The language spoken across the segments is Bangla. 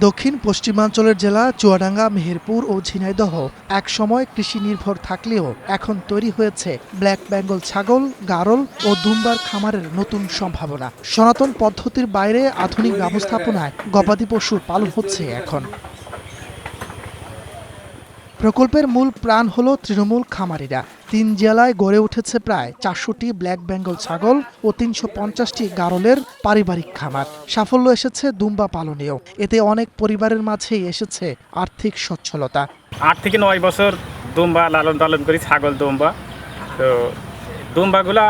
দক্ষিণ পশ্চিমাঞ্চলের জেলা চুয়াডাঙ্গা, মেহেরপুর ও ঝিনাইদহ একসময় কৃষি নির্ভর থাকলেও এখন তৈরি হয়েছে ব্ল্যাক বেঙ্গল ছাগল, গারল ও দুম্বার খামারের নতুন সম্ভাবনা। সনাতন পদ্ধতির বাইরে আধুনিক ব্যবস্থাপনায় গবাদি পশুর পালন হচ্ছে এখন। প্রকল্পের মূল প্রাণ হল তৃণমূল খামারিরা। ৩ জেলায় গড়ে উঠেছে প্রায় ৪০০টি ব্ল্যাক বেঙ্গল ছাগল ও ৩৫০টি গারলের পারিবারিক খামার। সাফল্য এসেছে দুম্বা পালনেও। এতে অনেক পরিবারের মাঝেই এসেছে আর্থিক সচ্ছলতা। ৮ থেকে ৯ বছর দুম্বা লালন পালন করি, ছাগল দুম্বা। তো দুম্বাগুলা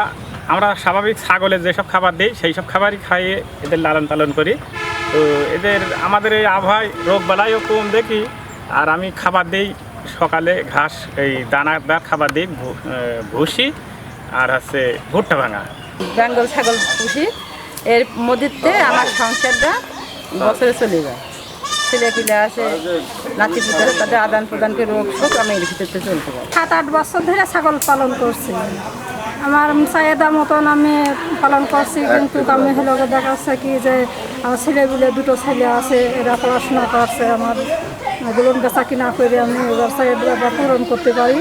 আমরা স্বাভাবিক ছাগলের যেসব খাবার দিই সেই সব খাবারই খাইয়ে এদের লালন পালন করি। তো এদের আমাদের এই আবহাওয়ায় রোগ বালাইও কম দেখি। আর আমি খাবার দিই সকালে ঘাস, এই দানাদার খাবার দিই, ভুসি আর হচ্ছে ভুট্টা ভাঙা। বেঙ্গল ছাগল পুষি, এর মধ্যে আমার সংসারটা বছরে চলে যায়। ছেলে পিলে আসে, নাতি পুতারে তাদের আদান প্রদানকে রোগ শোক আমি এর ভিতরে চলতে পারি। ৭-৮ বছর ধরে ছাগল পালন করছি। আমার চাহিদা মতন আমি পালন করছি, কিন্তু আমি হলো দেখা যাচ্ছে কি যে আমার ছেলেগুলো 2টো ছেলে আছে, এরা পড়াশোনা করছে। আমার এগুলো বেচা কিনা করে আমি এবার চাহিদা পূরণ করতে পারি।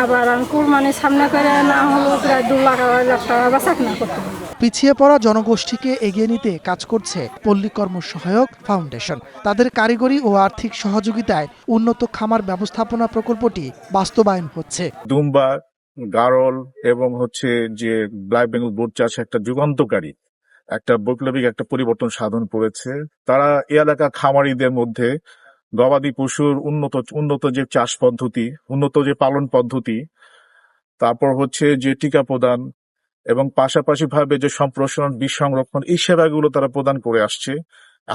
আবার আমি কুরবানির সামনে করে না হলো প্রায় 2 লাখ 2.5 লাখ টাকা বেচা কিনা করতে পারি। পিছিয়ে পড়া জনগোষ্ঠীকে এগিয়ে নিতে কাজ করছে পল্লী কর্ম সহায়ক ফাউন্ডেশন। তাদের কারিগরি ও আর্থিক সহযোগিতায় উন্নত খামার ব্যবস্থাপনা প্রকল্পটি বাস্তবায়ন হচ্ছে। দুম্বা, গারল এবং যে ব্ল্যাক বেঙ্গল বোট চাষ একটা যুগান্তকারী, একটা বৈপ্লবিক একটা পরিবর্তন সাধন করেছে। তারা এ এলাকার খামারিদের মধ্যে গবাদি পশুর উন্নত যে চাষ পদ্ধতি, উন্নত যে পালন পদ্ধতি, তারপর যে টিকা প্রদান এবং পাশাপাশি ভাবে যে সম্প্রসারণ, বীজ সংরক্ষণ, এই সেবাগুলো তারা প্রদান করে আসছে।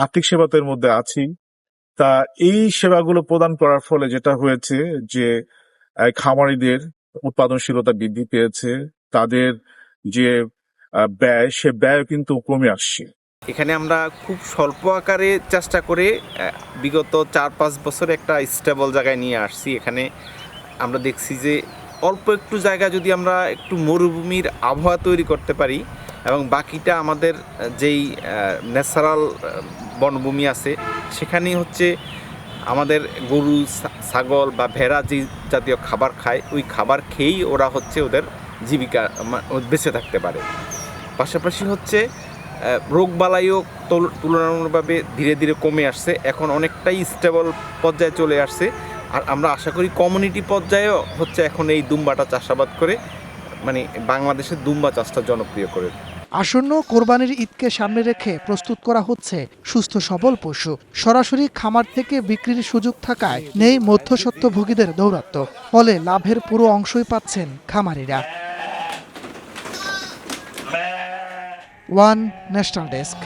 আর্থিক সেবাতের মধ্যে আছি। তা এই সেবাগুলো প্রদান করার ফলে যেটা হয়েছে যে খামারিদের উৎপাদনশীলতা বৃদ্ধি পেয়েছে, তাদের যে ব্যয়, সে ব্যয় কিন্তু কমে আসছে। এখানে আমরা খুব স্বল্প আকারে চেষ্টা করে বিগত 4-5 বছর একটা স্টেবল জায়গায় নিয়ে আসছি। এখানে আমরা দেখছি যে অল্প একটু জায়গা যদি আমরা একটু মরুভূমির আবহাওয়া তৈরি করতে পারি এবং বাকিটা আমাদের যেই ন্যাচারাল বনভূমি আছে সেখানেই আমাদের গরু, ছাগল বা ভেড়া যে জাতীয় খাবার খায়, ওই খাবার খেয়েই ওরা ওদের জীবিকা বেঁচে থাকতে পারে। পাশাপাশি রোগবালাইও তুলনামূলকভাবে ধীরে ধীরে কমে আসছে, এখন অনেকটাই স্টেবল পর্যায়ে চলে আসছে। আর আমরা আশা করি কমিউনিটি পর্যায়েও এখন এই দুম্বাটা চাষাবাদ করে বাংলাদেশের দুম্বা চাষটা জনপ্রিয় করে। আসন্ন কোরবানির ঈদকে সামনে রেখে প্রস্তুত করা হচ্ছে সুস্থ সবল পশু। সরাসরি খামার থেকে বিক্রির সুযোগ থাকায় নেই মধ্যস্বত্বভোগীদের দৌরাত্ম্য। ফলে লাভের পুরো অংশই পাচ্ছেন খামারিরা। One national desk.